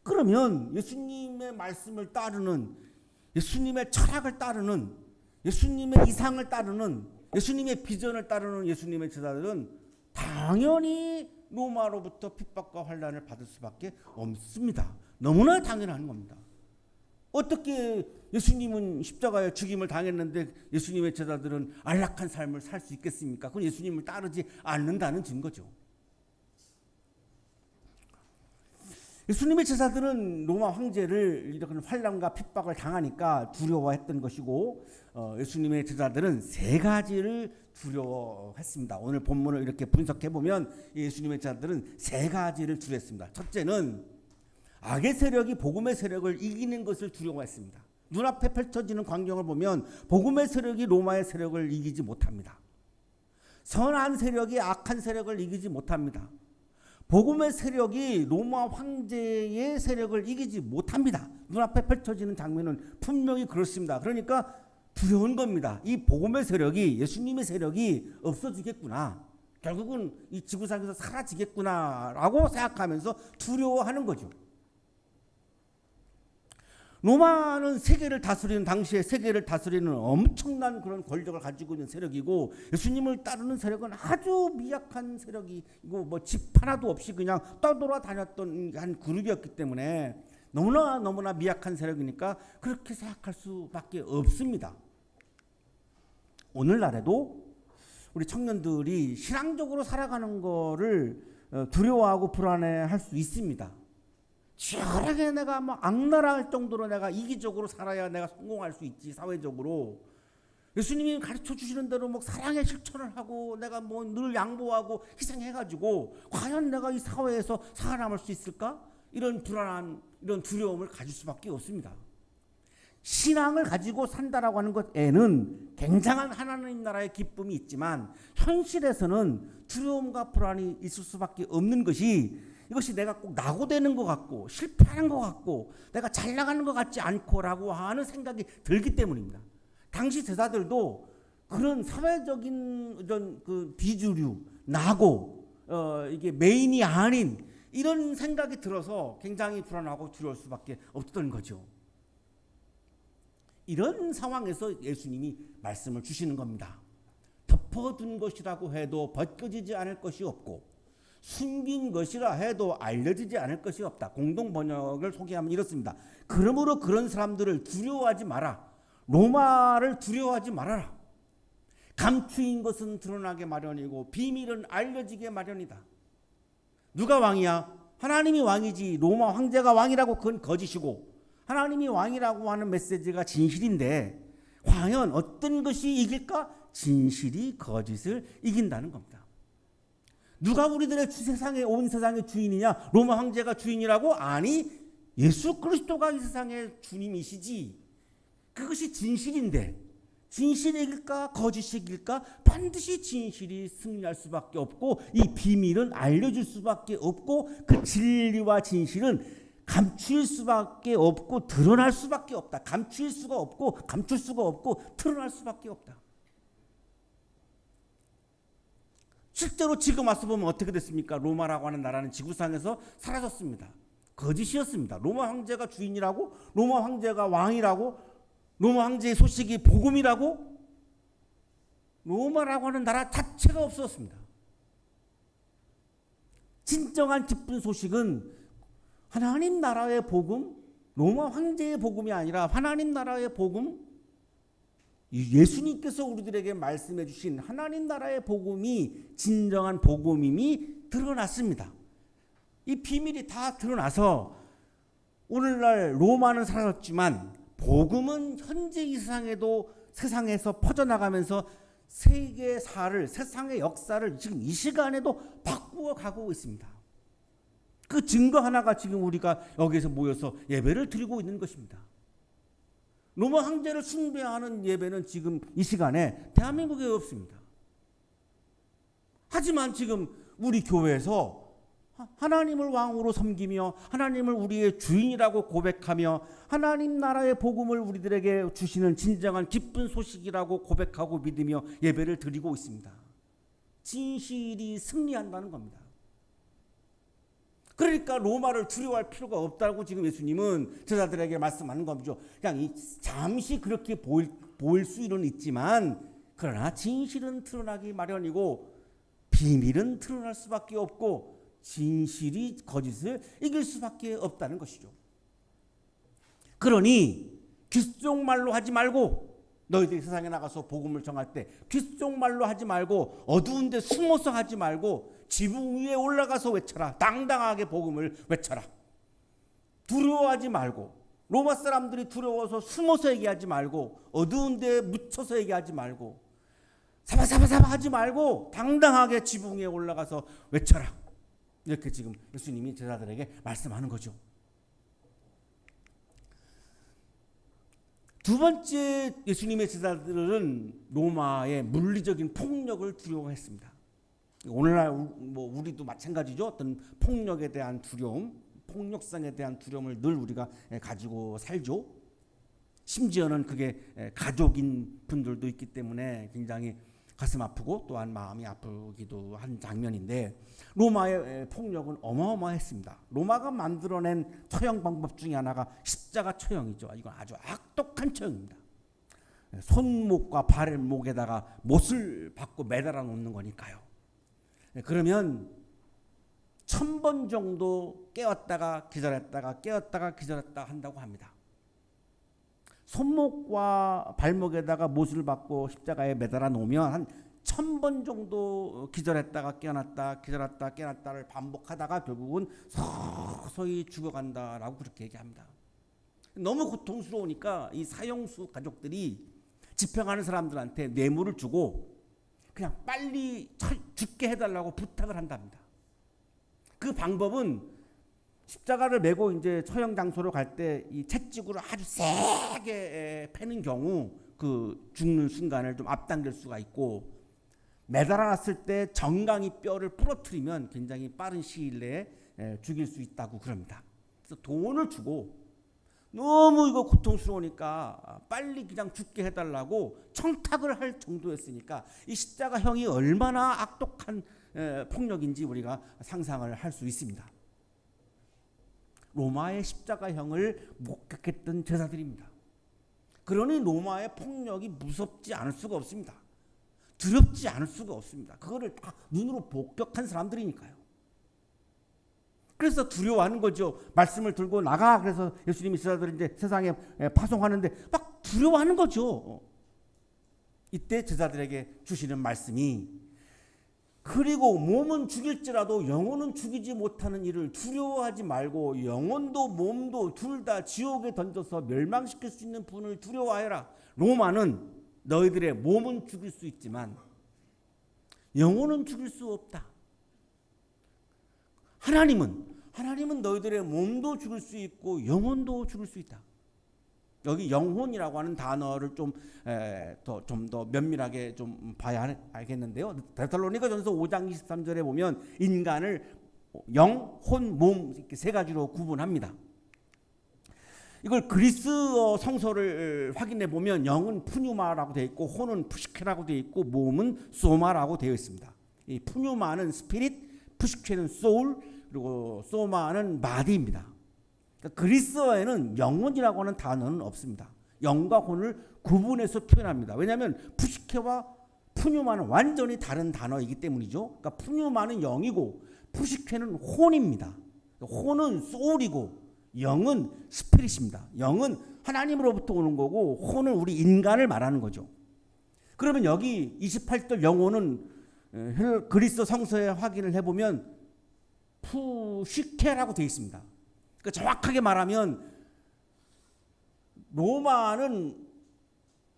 그러면 예수님의 말씀을 따르는, 예수님의 철학을 따르는, 예수님의 이상을 따르는, 예수님의 비전을 따르는 예수님의 제자들은 당연히 로마로부터 핍박과 환난을 받을 수밖에 없습니다. 너무나 당연한 겁니다. 어떻게 예수님은 십자가에 죽임을 당했는데 예수님의 제자들은 안락한 삶을 살 수 있겠습니까? 그건 예수님을 따르지 않는다는 증거죠. 예수님의 제자들은 로마 황제를 이렇게 환난과 핍박을 당하니까 두려워했던 것이고 예수님의 제자들은 세 가지를 두려워했습니다. 오늘 본문을 이렇게 분석해 보면 예수님의 제자들은 세 가지를 두려워했습니다. 첫째는 악의 세력이 복음의 세력을 이기는 것을 두려워했습니다. 눈앞에 펼쳐지는 광경을 보면 복음의 세력이 로마의 세력을 이기지 못합니다. 선한 세력이 악한 세력을 이기지 못합니다. 복음의 세력이 로마 황제의 세력을 이기지 못합니다. 눈앞에 펼쳐지는 장면은 분명히 그렇습니다. 그러니까 두려운 겁니다. 이 복음의 세력이, 예수님의 세력이 없어지겠구나. 결국은 이 지구상에서 사라지겠구나라고 생각하면서 두려워하는 거죠. 로마는 세계를 다스리는, 당시에 세계를 다스리는 엄청난 그런 권력을 가지고 있는 세력이고 예수님을 따르는 세력은 아주 미약한 세력이고 뭐 집 하나도 없이 그냥 떠돌아다녔던 한 그룹이었기 때문에 너무나 미약한 세력이니까 그렇게 생각할 수밖에 없습니다. 오늘날에도 우리 청년들이 신앙적으로 살아가는 거를 두려워하고 불안해할 수 있습니다. 치열하게 내가 뭐 악랄할 정도로 내가 이기적으로 살아야 내가 성공할 수 있지, 사회적으로. 예수님이 가르쳐 주시는 대로 뭐 사랑의 실천을 하고 내가 뭐 늘 양보하고 희생해가지고 과연 내가 이 사회에서 살아남을 수 있을까? 이런 불안한, 이런 두려움을 가질 수밖에 없습니다. 신앙을 가지고 산다라고 하는 것에는 굉장한 하나님 나라의 기쁨이 있지만 현실에서는 두려움과 불안이 있을 수밖에 없는 것이, 이것이 내가 꼭 낙오되는 것 같고 실패하는 것 같고 내가 잘 나가는 것 같지 않고라고 하는 생각이 들기 때문입니다. 당시 제자들도 그런 사회적인 이런 그 비주류, 낙오, 이게 메인이 아닌 이런 생각이 들어서 굉장히 불안하고 두려울 수밖에 없던 거죠. 이런 상황에서 예수님이 말씀을 주시는 겁니다. 덮어둔 것이라고 해도 벗겨지지 않을 것이 없고 숨긴 것이라 해도 알려지지 않을 것이 없다. 공동 번역을 소개하면 이렇습니다. 그러므로 그런 사람들을 두려워하지 마라. 로마를 두려워하지 말아라. 감추인 것은 드러나게 마련이고 비밀은 알려지게 마련이다. 누가 왕이야? 하나님이 왕이지. 로마 황제가 왕이라고 그건 거짓이고 하나님이 왕이라고 하는 메시지가 진실인데 과연 어떤 것이 이길까? 진실이 거짓을 이긴다는 겁니다. 누가 우리들의 세상에 온 세상의 주인이냐? 로마 황제가 주인이라고? 아니, 예수 그리스도가 이 세상의 주님이시지. 그것이 진실인데 진실이 이길까? 거짓이 이길까? 반드시 진실이 승리할 수밖에 없고 이 비밀은 알려질 수밖에 없고 그 진리와 진실은 감출 수밖에 없고 드러날 수밖에 없다. 감출 수가 없고 감출 수가 없고 드러날 수밖에 없다. 실제로 지금 와서 보면 어떻게 됐습니까? 로마라고 하는 나라는 지구상에서 사라졌습니다. 거짓이었습니다. 로마 황제가 주인이라고, 로마 황제가 왕이라고, 로마 황제의 소식이 복음이라고, 로마라고 하는 나라 자체가 없었습니다. 진정한 기쁜 소식은 하나님 나라의 복음, 로마 황제의 복음이 아니라 하나님 나라의 복음, 예수님께서 우리들에게 말씀해 주신 하나님 나라의 복음이 진정한 복음임이 드러났습니다. 이 비밀이 다 드러나서 오늘날 로마는 사라졌지만 복음은 현재 이 세상에서 퍼져나가면서 세계사를, 세상의 역사를 지금 이 시간에도 바꾸어 가고 있습니다. 그 증거 하나가 지금 우리가 여기에서 모여서 예배를 드리고 있는 것입니다. 로마 황제를 숭배하는 예배는 지금 이 시간에 대한민국에 없습니다. 하지만 지금 우리 교회에서 하나님을 왕으로 섬기며 하나님을 우리의 주인이라고 고백하며 하나님 나라의 복음을 우리들에게 주시는 진정한 기쁜 소식이라고 고백하고 믿으며 예배를 드리고 있습니다. 진실이 승리한다는 겁니다. 그러니까 로마를 두려워할 필요가 없다고 지금 예수님은 제자들에게 말씀하는 거죠. 그냥 잠시 그렇게 보일 수는 있지만 그러나 진실은 드러나기 마련이고 비밀은 드러날 수밖에 없고 진실이 거짓을 이길 수밖에 없다는 것이죠. 그러니 귓속말로 하지 말고 너희들이 세상에 나가서 복음을 전할 때 귓속말로 하지 말고 어두운 데 숨어서 하지 말고 지붕 위에 올라가서 외쳐라. 당당하게 복음을 외쳐라. 두려워하지 말고 로마 사람들이 두려워서 숨어서 얘기하지 말고 어두운 데에 묻혀서 얘기하지 말고 사바사바사바 하지 말고 당당하게 지붕 위에 올라가서 외쳐라. 이렇게 지금 예수님이 제자들에게 말씀하는 거죠. 두 번째 예수님의 제자들은 로마의 물리적인 폭력을 두려워했습니다. 오늘날 우리도 마찬가지죠. 어떤 폭력에 대한 두려움, 폭력성에 대한 두려움을 늘 우리가 가지고 살죠. 심지어는 그게 가족인 분들도 있기 때문에 굉장히 가슴 아프고 또한 마음이 아프기도 한 장면인데 로마의 폭력은 어마어마했습니다. 로마가 만들어낸 처형 방법 중에 하나가 십자가 처형이죠. 이건 아주 악독한 처형입니다. 손목과 발목에다가 못을 받고 매달아 놓는 거니까요. 그러면 1000번 정도 깨웠다가 기절했다가 깨웠다가 기절했다 한다고 합니다. 손목과 발목에다가 못을 받고 십자가에 매달아 놓으면 한 1000번 정도 기절했다가 깨어났다 기절했다 깨어났다를 반복하다가 결국은 서서히 죽어간다라고 그렇게 얘기합니다. 너무 고통스러우니까 이 사형수 가족들이 집행하는 사람들한테 뇌물을 주고 그냥 빨리 죽게 해달라고 부탁을 한답니다. 그 방법은 십자가를 메고 이제 처형 장소로 갈 때 이 채찍으로 아주 세게 패는 경우 그 죽는 순간을 좀 앞당길 수가 있고 매달아놨을 때 정강이 뼈를 부러뜨리면 굉장히 빠른 시일 내에 죽일 수 있다고 그럽니다. 그래서 돈을 주고 너무 이거 고통스러우니까 빨리 그냥 죽게 해달라고 청탁을 할 정도였으니까 이 십자가형이 얼마나 악독한 폭력인지 우리가 상상을 할 수 있습니다. 로마의 십자가형을 목격했던 제자들입니다. 그러니 로마의 폭력이 무섭지 않을 수가 없습니다. 두렵지 않을 수가 없습니다. 그거를 다 눈으로 목격한 사람들이니까요. 그래서 두려워하는 거죠. 말씀을 들고 나가. 그래서 예수님이 제자들을 이제 세상에 파송하는데 막 두려워하는 거죠. 이때 제자들에게 주시는 말씀이, 그리고 몸은 죽일지라도 영혼은 죽이지 못하는 일을 두려워하지 말고 영혼도 몸도 둘 다 지옥에 던져서 멸망시킬 수 있는 분을 두려워하여라. 로마는 너희들의 몸은 죽일 수 있지만 영혼은 죽일 수 없다. 하나님은 너희들의 몸도 죽일 수 있고 영혼도 죽일 수 있다. 여기 영혼이라고 하는 단어를 좀 더 면밀하게 좀 봐야 알겠는데요. 데살로니가전서 5장 23절에 보면 인간을 영, 혼, 몸 이렇게 세 가지로 구분합니다. 이걸 그리스어 성서를 확인해 보면 영은 푸뉴마라고 되어 있고 혼은 푸시케라고 되어 있고 몸은 소마라고 되어 있습니다. 이 푸뉴마는 스피릿, 푸시케는 소울, 그리고 소마는 마디입니다. 그러니까 그리스어에는 영혼이라고 하는 단어는 없습니다. 영과 혼을 구분해서 표현합니다. 왜냐하면 푸시케와 푸뉴마는 완전히 다른 단어이기 때문이죠. 그러니까 푸뉴마는 영이고 푸시케는 혼입니다. 혼은 소울이고 영은 스피릿입니다. 영은 하나님으로부터 오는 거고 혼은 우리 인간을 말하는 거죠. 그러면 여기 28절 영혼은 그리스어 성서에 확인을 해보면 푸시케라고 되어 있습니다. 그러니까 정확하게 말하면 로마는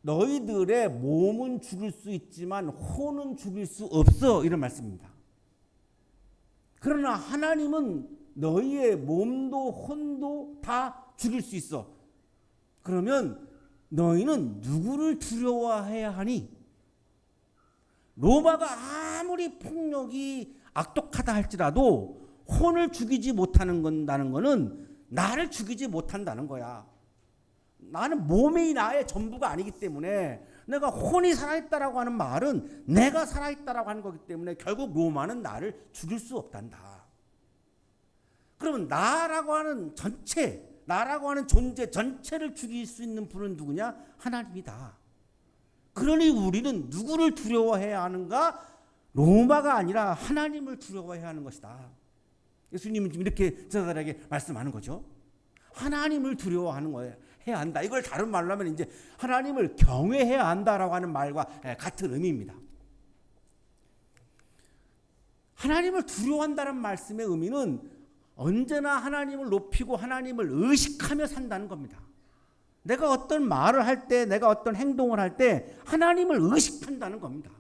너희들의 몸은 죽일 수 있지만 혼은 죽일 수 없어, 이런 말씀입니다. 그러나 하나님은 너희의 몸도 혼도 다 죽일 수 있어. 그러면 너희는 누구를 두려워해야 하니? 로마가 아무리 폭력이 악독하다 할지라도 혼을 죽이지 못한다는 거는 나를 죽이지 못한다는 거야. 나는 몸이 나의 전부가 아니기 때문에, 내가 혼이 살아있다라고 하는 말은 내가 살아있다라고 하는 거기 때문에 결국 로마는 나를 죽일 수 없단다. 그러면 나라고 하는 전체, 나라고 하는 존재 전체를 죽일 수 있는 분은 누구냐? 하나님이다. 그러니 우리는 누구를 두려워해야 하는가? 로마가 아니라 하나님을 두려워해야 하는 것이다. 예수님은 지금 이렇게 제자들에게 말씀하는 거죠. 하나님을 두려워하는 거예요. 해야 한다. 이걸 다른 말로 하면 이제 하나님을 경외해야 한다라고 하는 말과 같은 의미입니다. 하나님을 두려워한다는 말씀의 의미는 언제나 하나님을 높이고 하나님을 의식하며 산다는 겁니다. 내가 어떤 말을 할 때, 내가 어떤 행동을 할 때 하나님을 의식한다는 겁니다.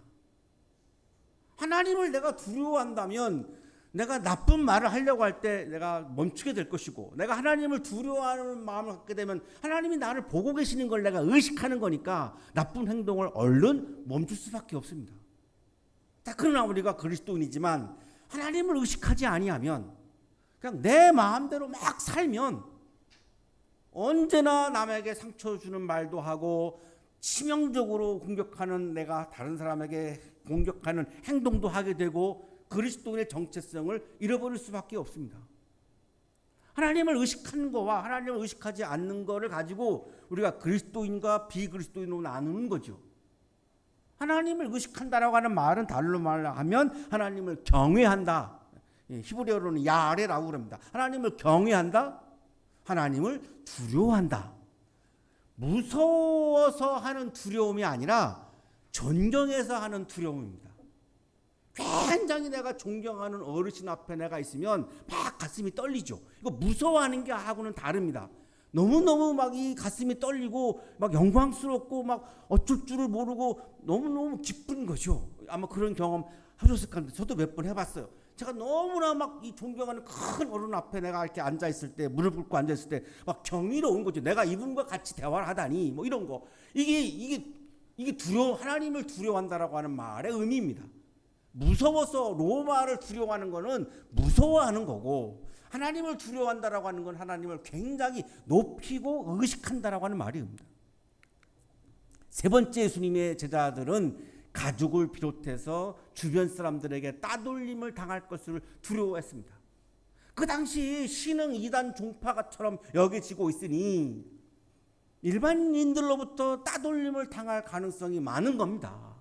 하나님을 내가 두려워한다면 내가 나쁜 말을 하려고 할 때 내가 멈추게 될 것이고, 내가 하나님을 두려워하는 마음을 갖게 되면 하나님이 나를 보고 계시는 걸 내가 의식하는 거니까 나쁜 행동을 얼른 멈출 수밖에 없습니다. 자, 그러나 우리가 그리스도인이지만 하나님을 의식하지 아니하면, 그냥 내 마음대로 막 살면 언제나 남에게 상처 주는 말도 하고 치명적으로 공격하는, 내가 다른 사람에게 공격하는 행동도 하게 되고 그리스도인의 정체성을 잃어버릴 수밖에 없습니다. 하나님을 의식하는 거와 하나님을 의식하지 않는 거를 가지고 우리가 그리스도인과 비그리스도인으로 나누는 거죠. 하나님을 의식한다라고 하는 말은 다른 말로 하면 하나님을 경외한다. 히브리어로는 야레라고 그럽니다. 하나님을 경외한다. 하나님을 두려워한다. 무서워서 하는 두려움이 아니라 존경해서 하는 두려움입니다. 굉장히 내가 존경하는 어르신 앞에 내가 있으면 막 가슴이 떨리죠. 이거 무서워하는 게 하고는 다릅니다. 너무너무 막 이 가슴이 떨리고 막 영광스럽고 막 어쩔 줄을 모르고 너무너무 기쁜 거죠. 아마 그런 경험 하셨을 건데 저도 몇 번 해봤어요. 제가 너무나 막 이 존경하는 큰 어른 앞에 내가 이렇게 앉아 있을 때, 무릎 꿇고 앉아 있을 때 막 경이로운 거죠. 내가 이분과 같이 대화를 하다니, 뭐 이런 거. 이게 하나님을 두려워한다라고 하는 말의 의미입니다. 무서워서 로마를 두려워하는 거는 무서워하는 거고, 하나님을 두려워한다라고 하는 건 하나님을 굉장히 높이고 의식한다라고 하는 말입니다. 세 번째, 예수님의 제자들은 가족을 비롯해서 주변 사람들에게 따돌림을 당할 것을 두려워했습니다. 그 당시 신흥 이단 종파가처럼 여겨지고 있으니 일반인들로부터 따돌림을 당할 가능성이 많은 겁니다.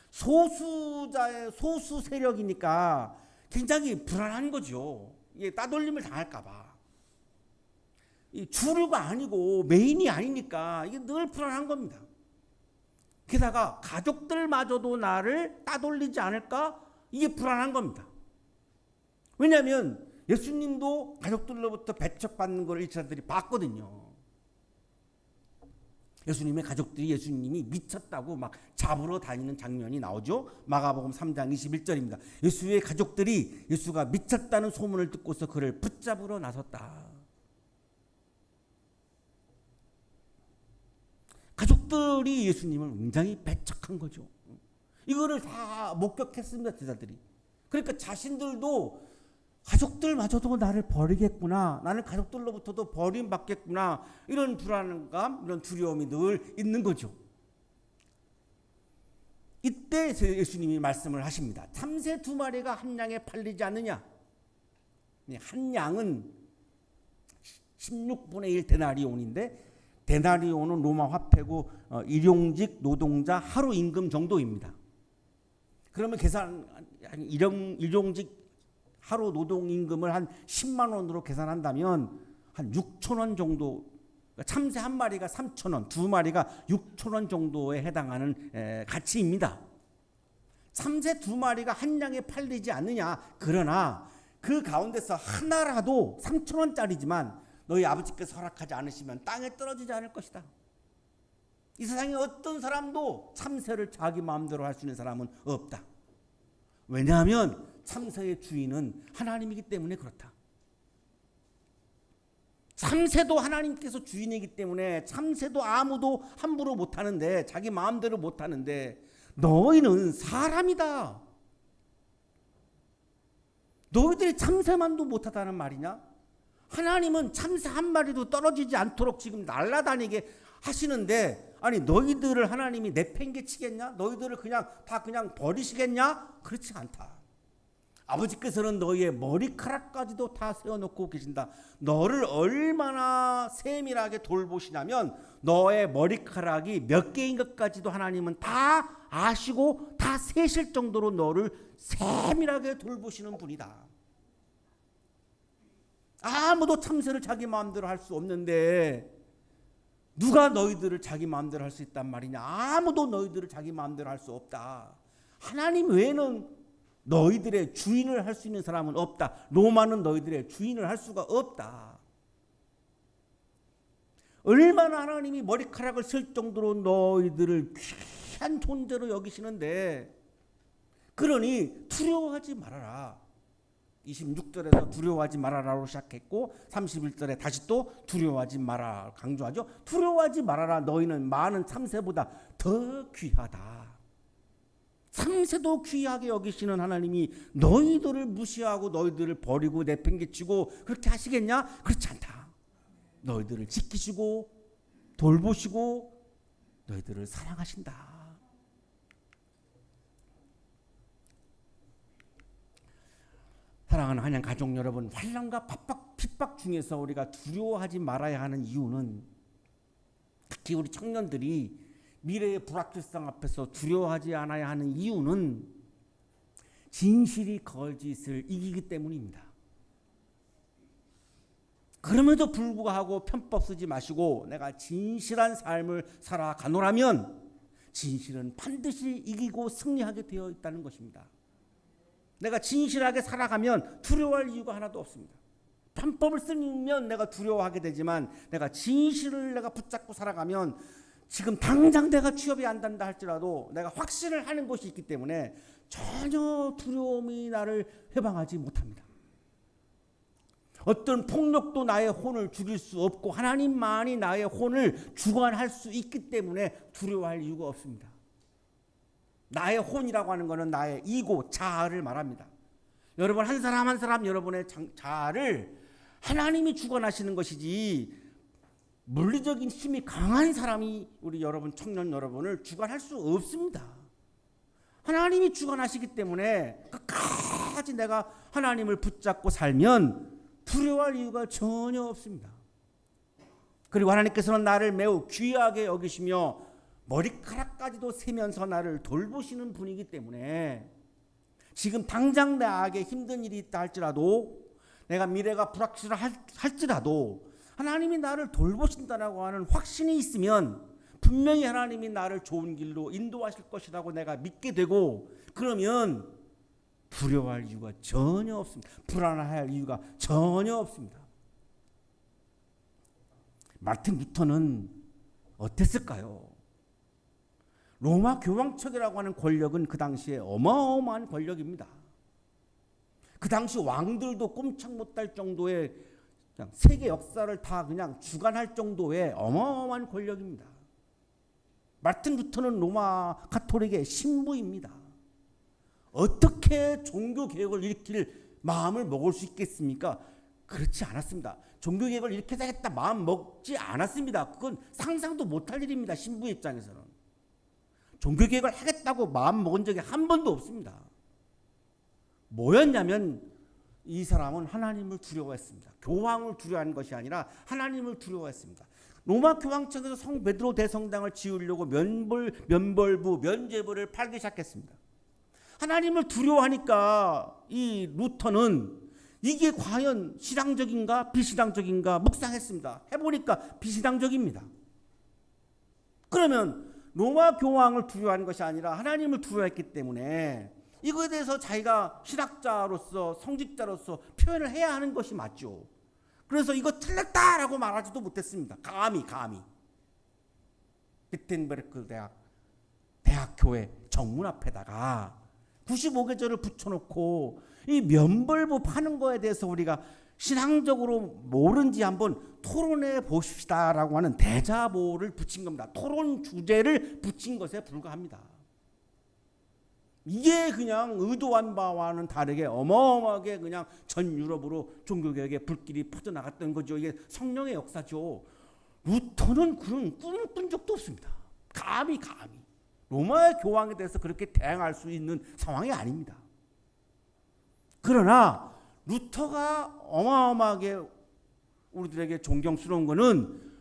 소수자의 소수 세력이니까 굉장히 불안한 거죠. 이게 따돌림을 당할까 봐. 이 주류가 아니고 메인이 아니니까 이게 늘 불안한 겁니다. 게다가 가족들마저도 나를 따돌리지 않을까? 이게 불안한 겁니다. 왜냐하면 예수님도 가족들로부터 배척받는 걸 일차들이 봤거든요. 예수님의 가족들이 예수님이 미쳤다고 막 잡으러 다니는 장면이 나오죠. 마가복음 3장 21절입니다. 예수의 가족들이 예수가 미쳤다는 소문을 듣고서 그를 붙잡으러 나섰다. 가족들이 예수님을 굉장히 배척한 거죠. 이거를 다 목격했습니다, 제자들이. 그러니까 자신들도 가족들마저도 나를 버리겠구나, 나는 가족들로부터도 버림받겠구나, 이런 불안감, 이런 두려움이 늘 있는 거죠. 이때 예수님이 말씀을 하십니다. 참새 2마리가 한 양에 팔리지 않느냐. 한 양은 16분의 1 데나리온인데, 데나리온은 로마 화폐고 일용직 노동자 하루 임금 정도입니다. 그러면 일용직 하루 노동 임금을 한 10만 원으로 계산한다면 한 6천 원 정도, 참새 한 마리가 3천 원, 2마리가 6천 원 정도에 해당하는 가치입니다. 참새 2마리가 한 양에 팔리지 않느냐. 그러나 그 가운데서 하나라도 3천 원짜리지만 너희 아버지께서 허락하지 않으시면 땅에 떨어지지 않을 것이다. 이 세상에 어떤 사람도 참새를 자기 마음대로 할 수 있는 사람은 없다. 왜냐하면 참새의 주인은 하나님이기 때문에 그렇다. 참새도 하나님께서 주인이기 때문에 참새도 아무도 함부로 못하는데, 자기 마음대로 못하는데, 너희는 사람이다. 너희들이 참새만도 못하다는 말이냐? 하나님은 참새 한 마리도 떨어지지 않도록 지금 날아다니게 하시는데, 아니 너희들을 하나님이 내팽개치겠냐? 너희들을 그냥 버리시겠냐? 그렇지 않다. 아버지께서는 너희의 머리카락까지도 다 세워놓고 계신다. 너를 얼마나 세밀하게 돌보시냐면 너의 머리카락이 몇 개인 것까지도 하나님은 다 아시고 다 세실 정도로 너를 세밀하게 돌보시는 분이다. 아무도 참새를 자기 마음대로 할 수 없는데 누가 너희들을 자기 마음대로 할 수 있단 말이냐? 아무도 너희들을 자기 마음대로 할 수 없다. 하나님 외에는 너희들의 주인을 할 수 있는 사람은 없다. 로마는 너희들의 주인을 할 수가 없다. 얼마나 하나님이 머리카락을 쓸 정도로 너희들을 귀한 존재로 여기시는데, 그러니 두려워하지 말아라. 26절에서 두려워하지 말아라로 시작했고 31절에 다시 또 두려워하지 마라 강조하죠. 두려워하지 말아라. 너희는 많은 참새보다 더 귀하다. 참새도 귀하게 여기시는 하나님이 너희들을 무시하고 너희들을 버리고 내팽개치고 그렇게 하시겠냐? 그렇지 않다. 너희들을 지키시고 돌보시고 너희들을 사랑하신다. 사랑하는 한양 가족 여러분, 환난과 핍박 중에서 우리가 두려워하지 말아야 하는 이유는, 특히 우리 청년들이 미래의 불확실성 앞에서 두려워하지 않아야 하는 이유는 진실이 거짓을 이기기 때문입니다. 그럼에도 불구하고 편법 쓰지 마시고 내가 진실한 삶을 살아가노라면 진실은 반드시 이기고 승리하게 되어 있다는 것입니다. 내가 진실하게 살아가면 두려워할 이유가 하나도 없습니다. 편법을 쓰면 내가 두려워하게 되지만 내가 진실을 내가 붙잡고 살아가면 지금 당장 내가 취업이 안 된다 할지라도 내가 확신을 하는 것이 있기 때문에 전혀 두려움이 나를 해방하지 못합니다. 어떤 폭력도 나의 혼을 죽일 수 없고 하나님만이 나의 혼을 주관할 수 있기 때문에 두려워할 이유가 없습니다. 나의 혼이라고 하는 것은 나의 이고, 자아를 말합니다. 여러분 한 사람 한 사람 여러분의 자아를 하나님이 주관하시는 것이지 물리적인 힘이 강한 사람이 우리 여러분 청년 여러분을 주관할 수 없습니다. 하나님이 주관하시기 때문에 끝까지 내가 하나님을 붙잡고 살면 두려워할 이유가 전혀 없습니다. 그리고 하나님께서는 나를 매우 귀하게 여기시며 머리카락까지도 세면서 나를 돌보시는 분이기 때문에 지금 당장 나에게 힘든 일이 있다 할지라도, 내가 미래가 불확실할지라도 하나님이 나를 돌보신다라고 하는 확신이 있으면 분명히 하나님이 나를 좋은 길로 인도하실 것이라고 내가 믿게 되고, 그러면 두려워할 이유가 전혀 없습니다. 불안할 이유가 전혀 없습니다. 마틴 루터는 어땠을까요? 로마 교황청이라고 하는 권력은 그 당시에 어마어마한 권력입니다. 그 당시 왕들도 꼼짝 못할 정도의, 그냥 세계 역사를 다 그냥 주관할 정도의 어마어마한 권력입니다. 마틴 루터는 로마 가톨릭의 신부입니다. 어떻게 종교 개혁을 일으킬 마음을 먹을 수 있겠습니까? 그렇지 않았습니다. 종교 개혁을 일으켜야겠다 마음 먹지 않았습니다. 그건 상상도 못할 일입니다. 신부 입장에서는. 종교 개혁을 하겠다고 마음 먹은 적이 한 번도 없습니다. 뭐였냐면 이 사람은 하나님을 두려워했습니다. 교황을 두려워하는 것이 아니라 하나님을 두려워했습니다. 로마 교황청에서 성 베드로 대성당을 지으려고 면벌부, 면죄부를 팔기 시작했습니다. 하나님을 두려워하니까 이 루터는 이게 과연 신앙적인가 비신앙적인가 묵상했습니다. 해보니까 비신앙적입니다. 그러면 로마 교황을 두려워하는 것이 아니라 하나님을 두려워했기 때문에 이거에 대해서 자기가 신학자로서 성직자로서 표현을 해야 하는 것이 맞죠. 그래서 이거 틀렸다라고 말하지도 못했습니다. 감히 비텐베르크 대학교회 정문 앞에다가 95계절을 붙여놓고 이 면벌부 파는 거에 대해서 우리가 신앙적으로 모른지 한번 토론해 보십시다라고 하는 대자보를 붙인 겁니다. 토론 주제를 붙인 것에 불과합니다. 이게 그냥 의도한 바와는 다르게 어마어마하게 그냥 전 유럽으로 종교개혁의 불길이 퍼져나갔던 거죠. 이게 성령의 역사죠. 루터는 그런 꿈을 꾼 적도 없습니다. 감히 로마의 교황에 대해서 그렇게 대항할 수 있는 상황이 아닙니다. 그러나 루터가 어마어마하게 우리들에게 존경스러운 것은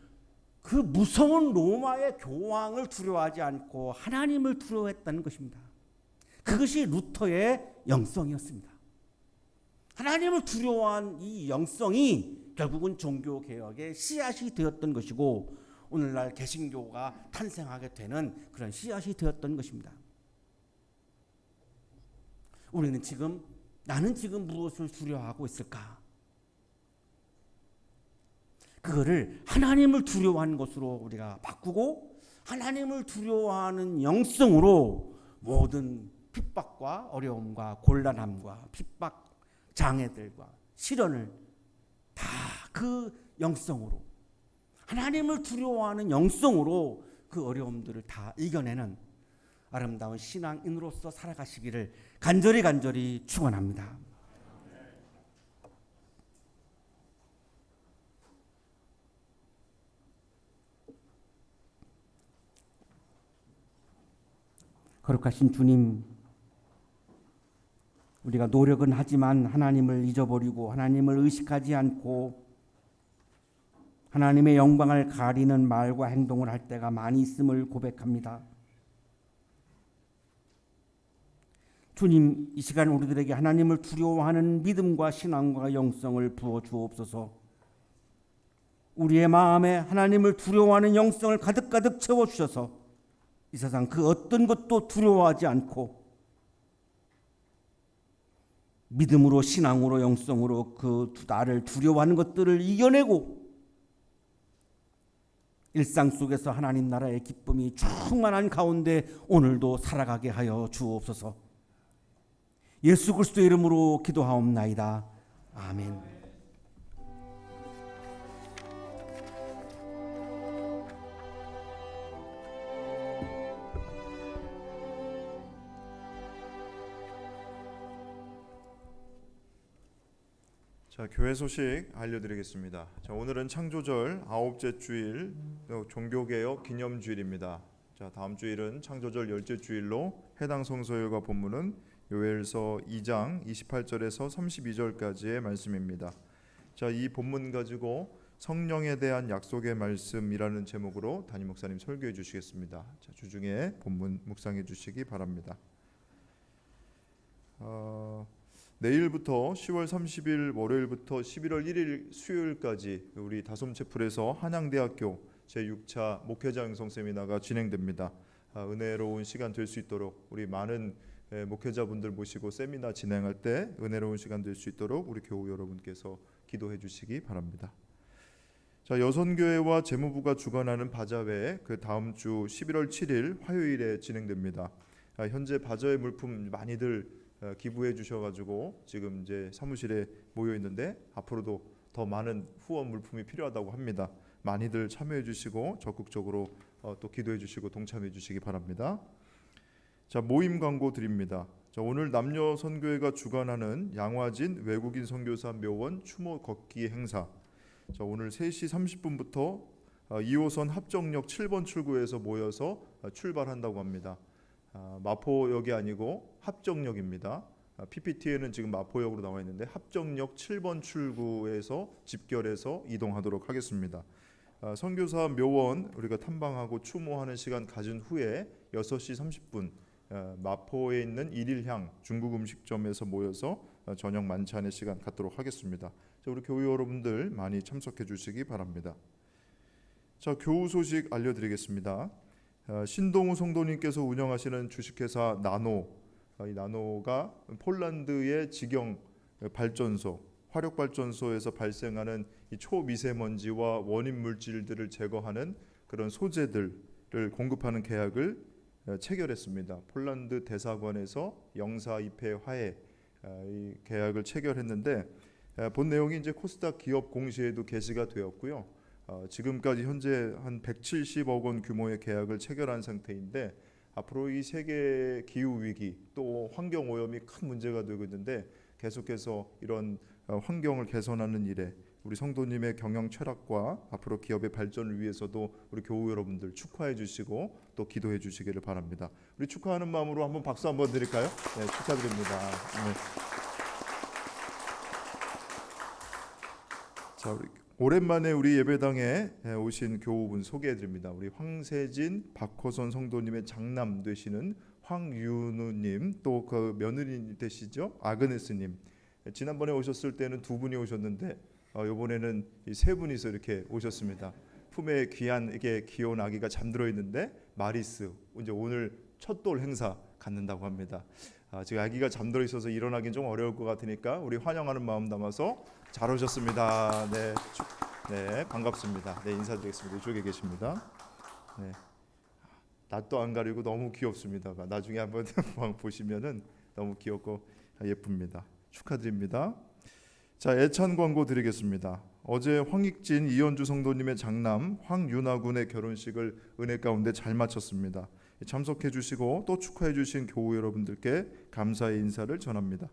그 무서운 로마의 교황을 두려워하지 않고 하나님을 두려워했다는 것입니다. 그것이 루터의 영성이었습니다. 하나님을 두려워한 이 영성이 결국은 종교개혁의 씨앗이 되었던 것이고 오늘날 개신교가 탄생하게 되는 그런 씨앗이 되었던 것입니다. 나는 지금 무엇을 두려워하고 있을까? 그거를 하나님을 두려워하는 것으로 우리가 바꾸고 하나님을 두려워하는 영성으로 모든 핍박과 어려움과 곤란함과 핍박, 장애들과 시련을 다 그 영성으로, 하나님을 두려워하는 영성으로 그 어려움들을 다 이겨내는 아름다운 신앙인으로서 살아가시기를 간절히 축원합니다. 거룩하신 주님, 우리가 노력은 하지만 하나님을 잊어버리고 하나님을 의식하지 않고 하나님의 영광을 가리는 말과 행동을 할 때가 많이 있음을 고백합니다. 주님, 이 시간 우리들에게 하나님을 두려워하는 믿음과 신앙과 영성을 부어 주옵소서. 우리의 마음에 하나님을 두려워하는 영성을 가득 채워주셔서 이 세상 그 어떤 것도 두려워하지 않고 믿음으로, 신앙으로, 영성으로 그 나를 두려워하는 것들을 이겨내고 일상 속에서 하나님 나라의 기쁨이 충만한 가운데 오늘도 살아가게 하여 주옵소서. 예수 그리스도의 이름으로 기도하옵나이다. 아멘. 자, 교회 소식 알려드리겠습니다. 자, 오늘은 창조절 9째 주일 종교개혁 기념주일입니다. 자, 다음 주일은 창조절 10째 주일로 해당 성서열과 본문은 요엘서 2장 28절에서 32절까지의 말씀입니다. 자, 이 본문 가지고 성령에 대한 약속의 말씀이라는 제목으로 담임 목사님 설교해 주시겠습니다. 자, 주중에 본문 묵상해 주시기 바랍니다. 내일부터 10월 30일 월요일부터 11월 1일 수요일까지 우리 다솜채플에서 한양대학교 제6차 목회자 양성 세미나가 진행됩니다. 은혜로운 시간 될 수 있도록 우리 많은 목회자분들 모시고 세미나 진행할 때 은혜로운 시간 될 수 있도록 우리 교우 여러분께서 기도해 주시기 바랍니다. 자, 여선교회와 재무부가 주관하는 바자회 그 다음 주 11월 7일 화요일에 진행됩니다. 현재 바자회 물품 많이들 기부해 주셔가지고 지금 이제 사무실에 모여 있는데 앞으로도 더 많은 후원 물품이 필요하다고 합니다. 많이들 참여해 주시고 적극적으로 또 기도해 주시고 동참해 주시기 바랍니다. 자, 모임 광고 드립니다. 자, 오늘 남녀 선교회가 주관하는 양화진 외국인 선교사 묘원 추모 걷기 행사. 자, 오늘 3시 30분부터 2호선 합정역 7번 출구에서 모여서 출발한다고 합니다. 마포역이 아니고 합정역입니다. PPT에는 지금 마포역으로 나와 있는데 합정역 7번 출구에서 집결해서 이동하도록 하겠습니다. 선교사 묘원 우리가 탐방하고 추모하는 시간 가진 후에 6시 30분 마포에 있는 일일향 중국 음식점에서 모여서 저녁 만찬의 시간 갖도록 하겠습니다. 자, 우리 교우 여러분들 많이 참석해 주시기 바랍니다. 자, 교우 소식 알려드리겠습니다. 신동우 성도님께서 운영하시는 주식회사 나노, 이 나노가 폴란드의 직영 발전소, 화력 발전소에서 발생하는 이 초미세먼지와 원인 물질들을 제거하는 그런 소재들을 공급하는 계약을 체결했습니다. 폴란드 대사관에서 영사 입회 화해 이 계약을 체결했는데 본 내용이 이제 코스닥 기업 공시에도 게시가 되었고요. 지금까지 현재 한 170억 원 규모의 계약을 체결한 상태인데 앞으로 이 세계 기후 위기 또 환경 오염이 큰 문제가 되고 있는데 계속해서 이런 환경을 개선하는 일에 우리 성도님의 경영 철학과 앞으로 기업의 발전을 위해서도 우리 교우 여러분들 축하해 주시고 또 기도해 주시기를 바랍니다. 우리 축하하는 마음으로 한번 박수 한번 드릴까요? 네, 축하드립니다. 네. 자, 오랜만에 우리 예배당에 오신 교우분 소개해 드립니다. 우리 황세진, 박호선 성도님의 장남 되시는 황윤우님, 또 그 며느리 되시죠? 아그네스님. 지난번에 오셨을 때는 두 분이 오셨는데 이번에는 세 분이서 이렇게 오셨습니다. 품에 귀하게 귀여운 아기가 잠들어 있는데 마리스 이제 오늘 첫돌 행사 갖는다고 합니다. 지금 아기가 잠들어 있어서 일어나긴 좀 어려울 것 같으니까 우리 환영하는 마음 담아서 잘 오셨습니다. 네, 네 반갑습니다. 네 인사드리겠습니다. 이쪽에 계십니다. 네, 낯도 안 가리고 너무 귀엽습니다. 나중에 한번 보시면은 너무 귀엽고 예쁩니다. 축하드립니다. 자, 애찬 광고 드리겠습니다. 어제 황익진 이현주 성도님의 장남 황윤아 군의 결혼식을 은혜 가운데 잘 마쳤습니다. 참석해 주시고 또 축하해 주신 교우 여러분들께 감사의 인사를 전합니다.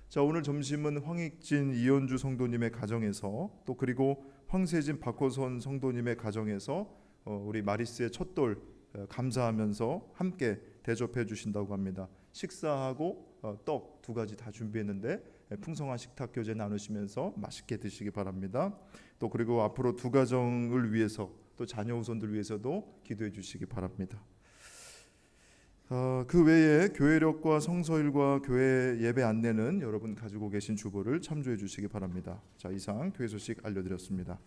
자, 오늘 점심은 황익진 이현주 성도님의 가정에서 또 그리고 황세진 박호선 성도님의 가정에서 우리 마리스의 첫돌 감사하면서 함께 대접해 주신다고 합니다. 식사하고 떡 두 가지 다 준비했는데 풍성한 식탁 교제 나누시면서 맛있게 드시기 바랍니다. 또 그리고 앞으로 두 가정을 위해서 또 자녀 후손들 위해서도 기도해 주시기 바랍니다. 그 외에 교회력과 성서일과 교회 예배 안내는 여러분 가지고 계신 주보를 참조해 주시기 바랍니다. 자, 이상 교회 소식 알려드렸습니다.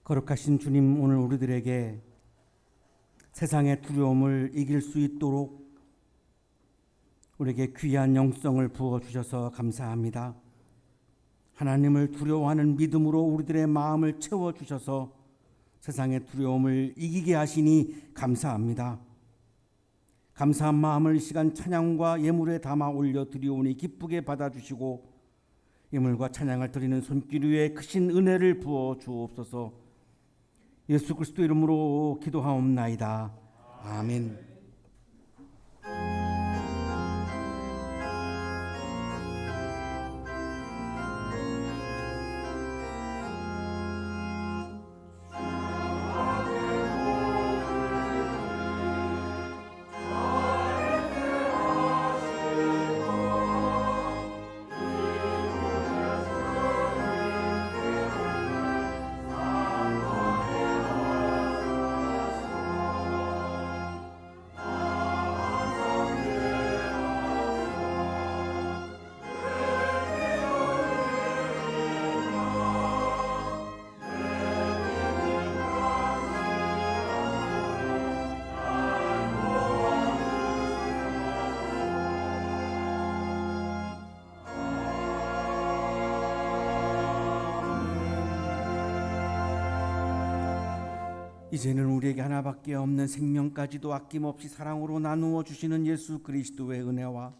거룩하신 주님, 오늘 우리들에게 세상의 두려움을 이길 수 있도록 우리에게 귀한 영성을 부어주셔서 감사합니다. 하나님을 두려워하는 믿음으로 우리들의 마음을 채워주셔서 세상의 두려움을 이기게 하시니 감사합니다. 감사한 마음을 이 시간 찬양과 예물에 담아 올려드리오니 기쁘게 받아주시고 예물과 찬양을 드리는 손길 위에 크신 은혜를 부어 주옵소서. 예수 그리스도 이름으로 기도하옵나이다. 아멘. 이제는 우리에게 하나밖에 없는 생명까지도 아낌없이 사랑으로 나누어 주시는 예수 그리스도의 은혜와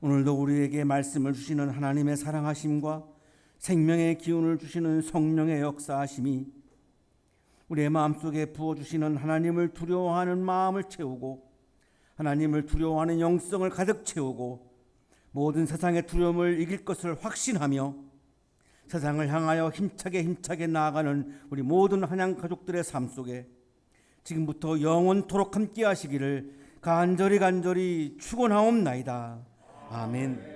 오늘도 우리에게 말씀을 주시는 하나님의 사랑하심과 생명의 기운을 주시는 성령의 역사하심이 우리의 마음속에 부어주시는 하나님을 두려워하는 마음을 채우고 하나님을 두려워하는 영성을 가득 채우고 모든 세상의 두려움을 이길 것을 확신하며 세상을 향하여 힘차게 나아가는 우리 모든 한양 가족들의 삶 속에 지금부터 영원토록 함께 하시기를 간절히 축원하옵나이다. 아멘.